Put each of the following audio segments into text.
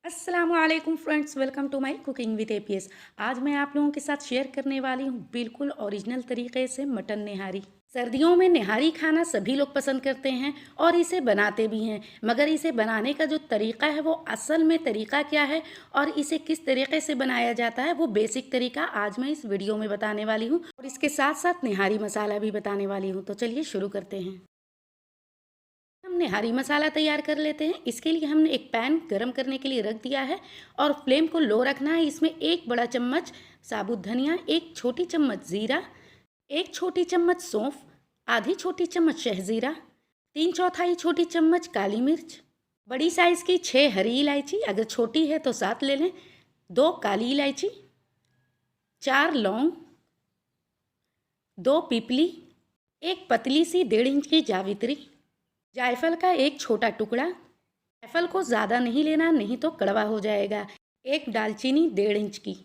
अस्सलामुअलैकुम friends, welcome to my cooking with APS. आज मैं आप लोगों के साथ शेयर करने वाली हूँ बिल्कुल ओरिजिनल तरीके से मटन निहारी। सर्दियों में निहारी खाना सभी लोग पसंद करते हैं और इसे बनाते भी हैं, मगर इसे बनाने का जो तरीका है वो असल में तरीका क्या है और इसे किस तरीके से बनाया जाता है वो बेसिक तरीका आज मैं इस वीडियो में बताने वाली हूँ और इसके साथ साथ निहारी मसाला भी बताने वाली हूँ। तो चलिए शुरू करते हैं। हमने हरी मसाला तैयार कर लेते हैं। इसके लिए हमने एक पैन गरम करने के लिए रख दिया है और फ्लेम को लो रखना है। इसमें एक बड़ा चम्मच साबुत धनिया, एक छोटी चम्मच ज़ीरा, एक छोटी चम्मच सौंफ, आधी छोटी चम्मच शहजीरा, 3/4 छोटी चम्मच काली मिर्च, बड़ी साइज़ की 6 हरी इलायची, अगर छोटी है तो 7 ले लें, 2 काली इलायची, 4 लौंग, 2 पीपली, एक पतली सी 1.5 इंच की जावित्री, जायफल का एक छोटा टुकड़ा। जायफल को ज़्यादा नहीं लेना, नहीं तो कड़वा हो जाएगा। एक दालचीनी 1.5 इंच की,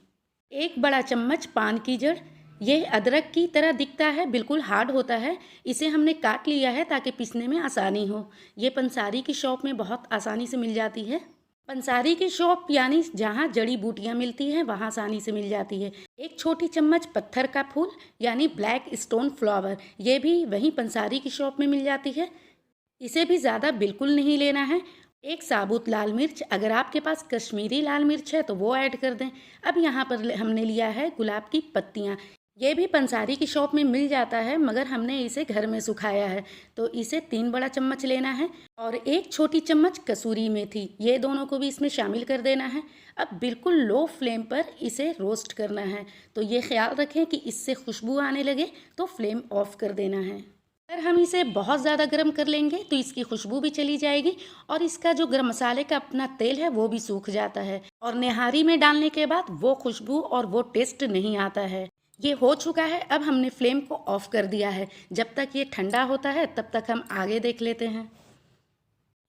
एक बड़ा चम्मच पान की जड़। यह अदरक की तरह दिखता है, बिल्कुल हार्ड होता है। इसे हमने काट लिया है ताकि पीसने में आसानी हो। ये पंसारी की शॉप में बहुत आसानी से मिल जाती है। पंसारी की शॉप यानी जहाँ जड़ी बूटियाँ मिलती हैं वहाँ आसानी से मिल जाती है। एक छोटी चम्मच पत्थर का फूल यानी ब्लैक स्टोन फ्लावर, ये भी वहीं पंसारी की शॉप में मिल जाती है। इसे भी ज़्यादा बिल्कुल नहीं लेना है। एक साबुत लाल मिर्च, अगर आपके पास कश्मीरी लाल मिर्च है तो वो ऐड कर दें। अब यहाँ पर हमने लिया है गुलाब की पत्तियाँ। ये भी पंसारी की शॉप में मिल जाता है, मगर हमने इसे घर में सुखाया है, तो इसे 3 बड़ा चम्मच लेना है और एक छोटी चम्मच कसूरी मेथी, ये दोनों को भी इसमें शामिल कर देना है। अब बिल्कुल लो फ्लेम पर इसे रोस्ट करना है, तो ये ख्याल रखें कि इससे खुशबू आने लगे तो फ्लेम ऑफ कर देना है। अगर हम इसे बहुत ज़्यादा गर्म कर लेंगे तो इसकी खुशबू भी चली जाएगी और इसका जो गरम मसाले का अपना तेल है वो भी सूख जाता है और निहारी में डालने के बाद वो खुशबू और वो टेस्ट नहीं आता है। ये हो चुका है। अब हमने फ्लेम को ऑफ कर दिया है। जब तक ये ठंडा होता है तब तक हम आगे देख लेते हैं।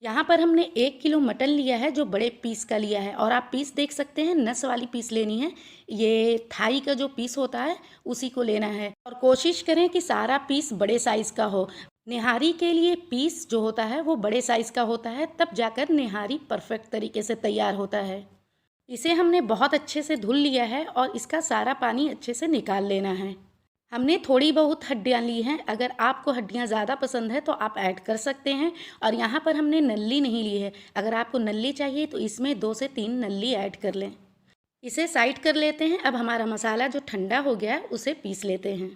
यहाँ पर हमने 1 किलो मटन लिया है, जो बड़े पीस का लिया है, और आप पीस देख सकते हैं, नस वाली पीस लेनी है। ये थाई का जो पीस होता है उसी को लेना है और कोशिश करें कि सारा पीस बड़े साइज़ का हो। निहारी के लिए पीस जो होता है वो बड़े साइज़ का होता है, तब जाकर निहारी परफेक्ट तरीके से तैयार होता है। इसे हमने बहुत अच्छे से धुल लिया है और इसका सारा पानी अच्छे से निकाल लेना है। हमने थोड़ी बहुत हड्डियाँ ली हैं, अगर आपको हड्डियाँ ज़्यादा पसंद है तो आप ऐड कर सकते हैं। और यहाँ पर हमने नल्ली नहीं ली है, अगर आपको नल्ली चाहिए तो इसमें 2 से 3 नल्ली ऐड कर लें। इसे साइड कर लेते हैं। अब हमारा मसाला जो ठंडा हो गया है उसे पीस लेते हैं।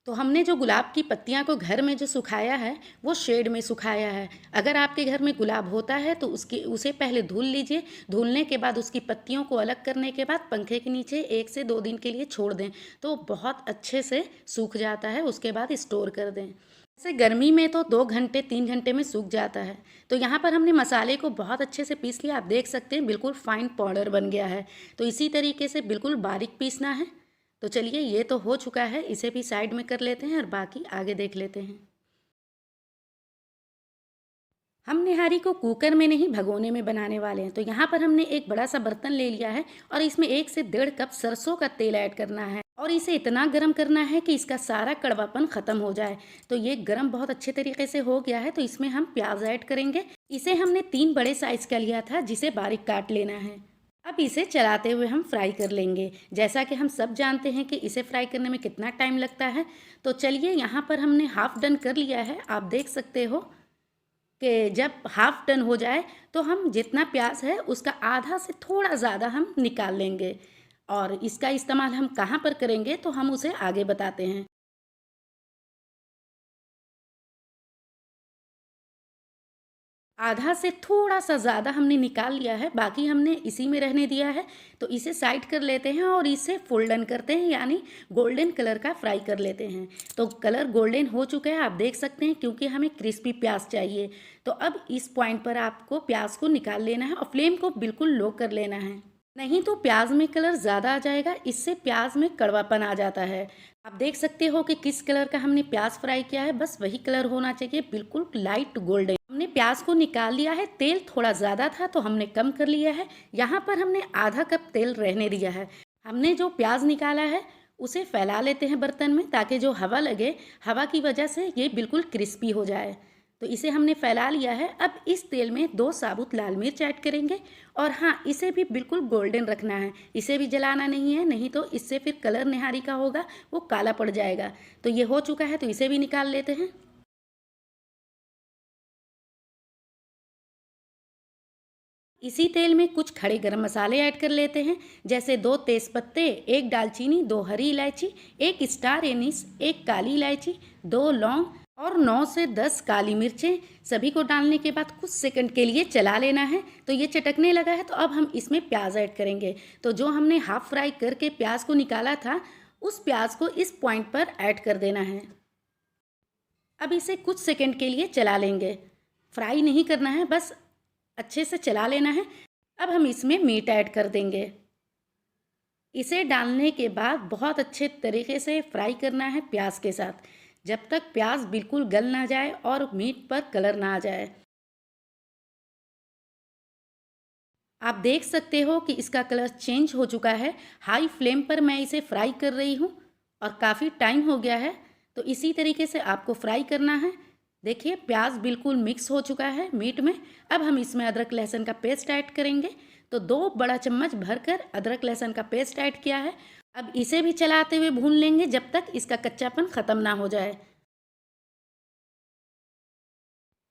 तो हमने जो गुलाब की पत्तियां को घर में जो सुखाया है वो शेड में सुखाया है। अगर आपके घर में गुलाब होता है तो उसे पहले धुल लीजिए। धुलने के बाद उसकी पत्तियों को अलग करने के बाद पंखे के नीचे 1 से 2 दिन के लिए छोड़ दें, तो बहुत अच्छे से सूख जाता है। उसके बाद स्टोर कर दें। जैसे गर्मी में तो 2 घंटे 3 घंटे में सूख जाता है। तो यहाँ पर हमने मसाले को बहुत अच्छे से पीस लिया। आप देख सकते हैं बिल्कुल फाइन पाउडर बन गया है। तो इसी तरीके से बिल्कुल बारीक पीसना है। तो चलिए, ये तो हो चुका है, इसे भी साइड में कर लेते हैं और बाकी आगे देख लेते हैं। हम निहारी को कुकर में नहीं भगोने में बनाने वाले हैं। तो यहाँ पर हमने एक बड़ा सा बर्तन ले लिया है और इसमें 1 से 1.5 कप सरसों का तेल ऐड करना है और इसे इतना गर्म करना है कि इसका सारा कड़वापन ख़त्म हो जाए। तो ये गर्म बहुत अच्छे तरीके से हो गया है। तो इसमें हम प्याज ऐड करेंगे। इसे हमने 3 बड़े साइज़ का लिया था, जिसे बारीक काट लेना है। अब इसे चलाते हुए हम फ्राई कर लेंगे। जैसा कि हम सब जानते हैं कि इसे फ्राई करने में कितना टाइम लगता है। तो चलिए, यहाँ पर हमने हाफ डन कर लिया है। आप देख सकते हो कि जब हाफ डन हो जाए तो हम जितना प्याज है उसका आधा से थोड़ा ज़्यादा हम निकाल लेंगे और इसका इस्तेमाल हम कहाँ पर करेंगे तो हम उसे आगे बताते हैं। आधा से थोड़ा सा ज़्यादा हमने निकाल लिया है, बाकी हमने इसी में रहने दिया है। तो इसे साइड कर लेते हैं और इसे फोल्डन करते हैं, यानी गोल्डन कलर का फ्राई कर लेते हैं। तो कलर गोल्डन हो चुका है, आप देख सकते हैं, क्योंकि हमें क्रिस्पी प्याज चाहिए। तो अब इस पॉइंट पर आपको प्याज को निकाल लेना है और फ्लेम को बिल्कुल लो कर लेना है, नहीं तो प्याज में कलर ज़्यादा आ जाएगा। इससे प्याज में कड़वापन आ जाता है। आप देख सकते हो कि किस कलर का हमने प्याज फ्राई किया है, बस वही कलर होना चाहिए, बिल्कुल लाइट गोल्डन। हमने प्याज को निकाल लिया है। तेल थोड़ा ज़्यादा था तो हमने कम कर लिया है। यहाँ पर हमने आधा कप तेल रहने दिया है। हमने जो प्याज निकाला है उसे फैला लेते हैं बर्तन में, ताकि जो हवा लगे, हवा की वजह से ये बिल्कुल क्रिस्पी हो जाए। तो इसे हमने फैला लिया है। अब इस तेल में 2 साबुत लाल मिर्च ऐड करेंगे और हाँ, इसे भी बिल्कुल गोल्डन रखना है, इसे भी जलाना नहीं है, नहीं तो इससे फिर कलर निहारी का होगा, वो काला पड़ जाएगा। तो ये हो चुका है, तो इसे भी निकाल लेते हैं। इसी तेल में कुछ खड़े गरम मसाले ऐड कर लेते हैं, जैसे 2 तेज़पत्ते, 1 दालचीनी, 2 हरी इलायची, 1 स्टार एनिस, 1 काली इलायची, 2 लौंग और 9 से 10 काली मिर्चें। सभी को डालने के बाद कुछ सेकंड के लिए चला लेना है। तो ये चटकने लगा है, तो अब हम इसमें प्याज ऐड करेंगे। तो जो हमने हाफ फ्राई करके प्याज को निकाला था, उस प्याज को इस पॉइंट पर ऐड कर देना है। अब इसे कुछ सेकंड के लिए चला लेंगे, फ्राई नहीं करना है, बस अच्छे से चला लेना है। अब हम इसमें मीट ऐड कर देंगे। इसे डालने के बाद बहुत अच्छे तरीके से फ्राई करना है प्याज के साथ, जब तक प्याज बिल्कुल गल ना जाए और मीट पर कलर ना आ जाए। आप देख सकते हो कि इसका कलर चेंज हो चुका है। हाई फ्लेम पर मैं इसे फ्राई कर रही हूँ और काफ़ी टाइम हो गया है, तो इसी तरीके से आपको फ्राई करना है। देखिए, प्याज बिल्कुल मिक्स हो चुका है मीट में। अब हम इसमें अदरक लहसुन का पेस्ट ऐड करेंगे। तो 2 बड़ा चम्मच भरकर अदरक लहसुन का पेस्ट ऐड किया है। अब इसे भी चलाते हुए भून लेंगे जब तक इसका कच्चापन ख़त्म ना हो जाए।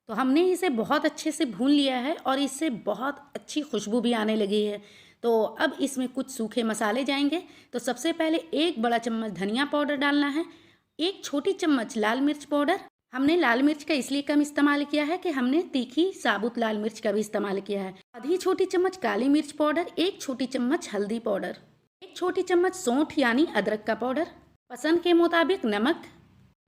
तो हमने इसे बहुत अच्छे से भून लिया है और इससे बहुत अच्छी खुशबू भी आने लगी है। तो अब इसमें कुछ सूखे मसाले जाएंगे। तो सबसे पहले 1 बड़ा चम्मच धनिया पाउडर डालना है, 1 छोटी चम्मच लाल मिर्च पाउडर। हमने लाल मिर्च का इसलिए कम इस्तेमाल किया है कि हमने तीखी साबुत लाल मिर्च का भी इस्तेमाल किया है। आधी छोटी चम्मच काली मिर्च पाउडर, 1 छोटी चम्मच हल्दी पाउडर, 1 छोटी चम्मच सौंठ यानी अदरक का पाउडर, पसंद के मुताबिक नमक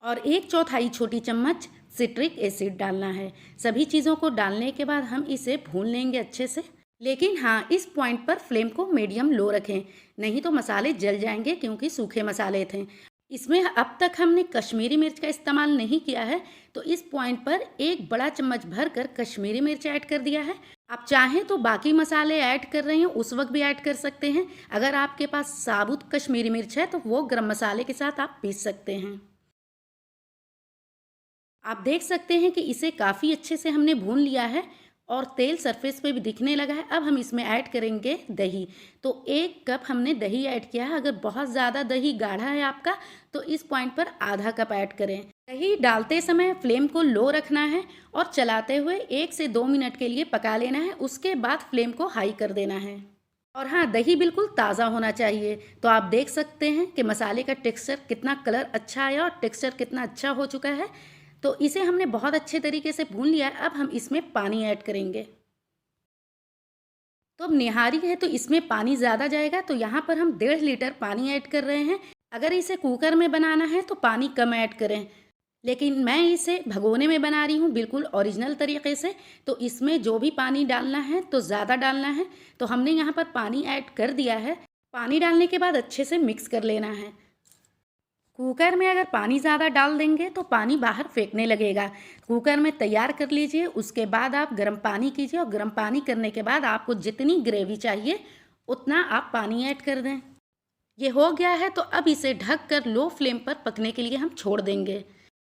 और 1/4 छोटी चम्मच सिट्रिक एसिड डालना है। सभी चीज़ों को डालने के बाद हम इसे भून लेंगे अच्छे से। लेकिन हाँ, इस पॉइंट पर फ्लेम को मीडियम लो रखें, नहीं तो मसाले जल जाएंगे क्योंकि सूखे मसाले थे। इसमें अब तक हमने कश्मीरी मिर्च का इस्तेमाल नहीं किया है, तो इस पॉइंट पर 1 बड़ा चम्मच भर कर कश्मीरी मिर्च ऐड कर दिया है। आप चाहें तो बाकी मसाले ऐड कर रहे हैं उस वक्त भी ऐड कर सकते हैं। अगर आपके पास साबुत कश्मीरी मिर्च है तो वो गरम मसाले के साथ आप पीस सकते हैं। आप देख सकते हैं कि इसे काफ़ी अच्छे से हमने भून लिया है और तेल सरफेस पे भी दिखने लगा है। अब हम इसमें ऐड करेंगे दही। तो 1 कप हमने दही ऐड किया है। अगर बहुत ज़्यादा दही गाढ़ा है आपका तो इस पॉइंट पर आधा कप ऐड करें। दही डालते समय फ्लेम को लो रखना है और चलाते हुए 1 से 2 मिनट के लिए पका लेना है। उसके बाद फ्लेम को हाई कर देना है। और हाँ, दही बिल्कुल ताज़ा होना चाहिए। तो आप देख सकते हैं कि मसाले का टेक्सचर कितना, कलर अच्छा आया और टेक्सचर कितना अच्छा हो चुका है। तो इसे हमने बहुत अच्छे तरीके से भून लिया है। अब हम इसमें पानी ऐड करेंगे। तो अब निहारी है तो इसमें पानी ज़्यादा जाएगा, तो यहाँ पर हम 1.5 लीटर पानी ऐड कर रहे हैं। अगर इसे कुकर में बनाना है तो पानी कम ऐड करें, लेकिन मैं इसे भगोने में बना रही हूँ बिल्कुल ओरिजिनल तरीके से। तो इसमें जो भी पानी डालना है तो ज़्यादा डालना है। तो हमने यहाँ पर पानी ऐड कर दिया है। पानी डालने के बाद अच्छे से मिक्स कर लेना है। कुकर में अगर पानी ज़्यादा डाल देंगे तो पानी बाहर फेंकने लगेगा। कुकर में तैयार कर लीजिए, उसके बाद आप गर्म पानी कीजिए और गर्म पानी करने के बाद आपको जितनी ग्रेवी चाहिए उतना आप पानी ऐड कर दें। ये हो गया है, तो अब इसे ढक कर लो फ्लेम पर पकने के लिए हम छोड़ देंगे।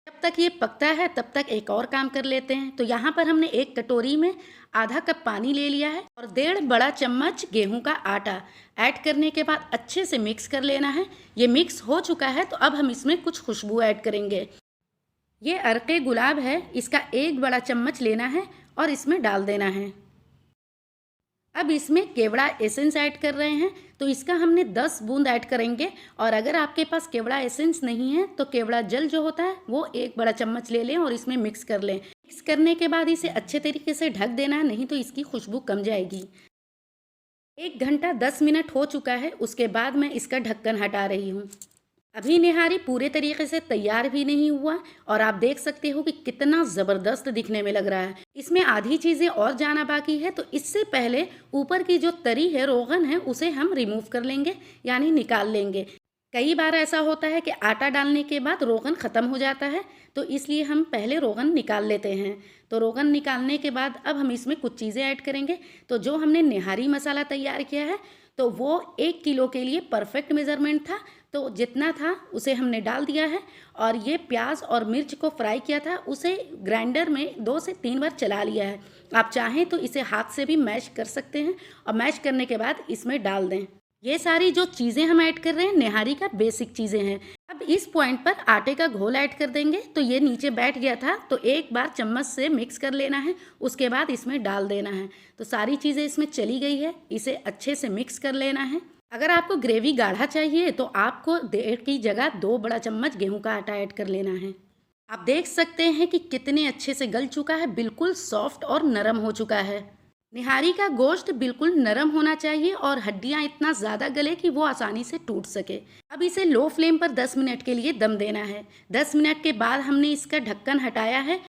जब तक ये पकता है तब तक एक और काम कर लेते हैं। तो यहाँ पर हमने एक कटोरी में आधा कप पानी ले लिया है और 1.5 बड़ा चम्मच गेहूं का आटा ऐड करने के बाद अच्छे से मिक्स कर लेना है। ये मिक्स हो चुका है, तो अब हम इसमें कुछ खुशबू ऐड करेंगे। ये अरके गुलाब है, इसका 1 बड़ा चम्मच लेना है और इसमें डाल देना है। अब इसमें केवड़ा एसेंस ऐड कर रहे हैं, तो इसका हमने 10 बूंद ऐड करेंगे। और अगर आपके पास केवड़ा एसेंस नहीं है तो केवड़ा जल जो होता है वो 1 बड़ा चम्मच ले लें और इसमें मिक्स कर लें। मिक्स करने के बाद इसे अच्छे तरीके से ढक देना है, नहीं तो इसकी खुशबू कम जाएगी। 1 घंटा 10 मिनट हो चुका है, उसके बाद मैं इसका ढक्कन हटा रही हूँ। अभी निहारी पूरे तरीके से तैयार भी नहीं हुआ और आप देख सकते हो कि कितना ज़बरदस्त दिखने में लग रहा है। इसमें आधी चीज़ें और जाना बाकी है, तो इससे पहले ऊपर की जो तरी है, रोगन है, उसे हम रिमूव कर लेंगे यानी निकाल लेंगे। कई बार ऐसा होता है कि आटा डालने के बाद रोगन ख़त्म हो जाता है, तो इसलिए हम पहले रोगन निकाल लेते हैं। तो रोगन निकालने के बाद अब हम इसमें कुछ चीज़ें ऐड करेंगे। तो जो हमने निहारी मसाला तैयार किया है, तो वो 1 किलो के लिए परफेक्ट मेज़रमेंट था। तो जितना था उसे हमने डाल दिया है। और ये प्याज और मिर्च को फ्राई किया था, उसे ग्राइंडर में 2 से 3 बार चला लिया है। आप चाहें तो इसे हाथ से भी मैश कर सकते हैं और मैश करने के बाद इसमें डाल दें। ये सारी जो चीज़ें हम ऐड कर रहे हैं निहारी का बेसिक चीज़ें हैं। अब इस पॉइंट पर आटे का घोल ऐड कर देंगे। तो ये नीचे बैठ गया था, तो एक बार चम्मच से मिक्स कर लेना है, उसके बाद इसमें डाल देना है। तो सारी चीज़ें इसमें चली गई है, इसे अच्छे से मिक्स कर लेना है। अगर आपको ग्रेवी गाढ़ा चाहिए तो आपको 1.5 की जगह 2 बड़ा चम्मच गेहूं का आटा ऐड कर लेना है। आप देख सकते हैं कि कितने अच्छे से गल चुका है, बिल्कुल सॉफ्ट और नरम हो चुका है। निहारी का गोश्त बिल्कुल नरम होना चाहिए और हड्डियां इतना ज़्यादा गले कि वो आसानी से टूट सके। अब इसे लो फ्लेम पर 10 मिनट के लिए दम देना है। 10 मिनट के बाद हमने इसका ढक्कन हटाया है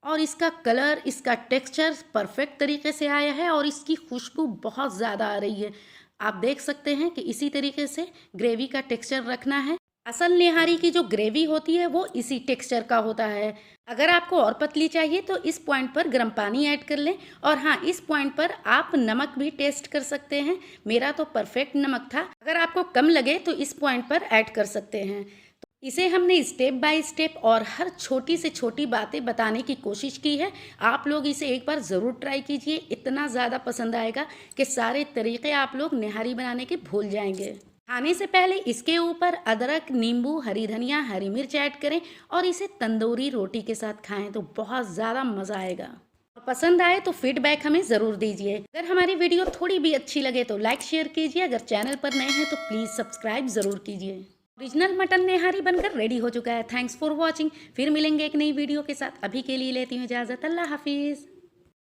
और इसका कलर, इसका टेक्सचर परफेक्ट तरीके से आया है और इसकी खुशबू बहुत ज़्यादा आ रही है। आप देख सकते हैं कि इसी तरीके से ग्रेवी का टेक्सचर रखना है। असल निहारी की जो ग्रेवी होती है वो इसी टेक्सचर का होता है। अगर आपको और पतली चाहिए तो इस पॉइंट पर गर्म पानी ऐड कर लें। और हाँ, इस पॉइंट पर आप नमक भी टेस्ट कर सकते हैं। मेरा तो परफेक्ट नमक था, अगर आपको कम लगे तो इस पॉइंट पर ऐड कर सकते हैं। तो इसे हमने स्टेप बाय स्टेप और हर छोटी से छोटी बातें बताने की कोशिश की है। आप लोग इसे एक बार ज़रूर ट्राई कीजिए, इतना ज़्यादा पसंद आएगा कि सारे तरीके आप लोग निहारी बनाने के भूल जाएंगे। खाने से पहले इसके ऊपर अदरक, नींबू, हरी धनिया, हरी मिर्च ऐड करें और इसे तंदूरी रोटी के साथ खाएं तो बहुत ज़्यादा मज़ा आएगा। पसंद आए तो फीडबैक हमें ज़रूर दीजिए। अगर हमारी वीडियो थोड़ी भी अच्छी लगे तो लाइक शेयर कीजिए। अगर चैनल पर नए हैं तो प्लीज़ सब्सक्राइब ज़रूर कीजिए। ओरिजिनल मटन निहारी बनकर रेडी हो चुका है। Thanks for watching. फिर मिलेंगे एक नई वीडियो के साथ। अभी के लिए लेती हूँ इजाज़त। अल्लाह हाफिज़।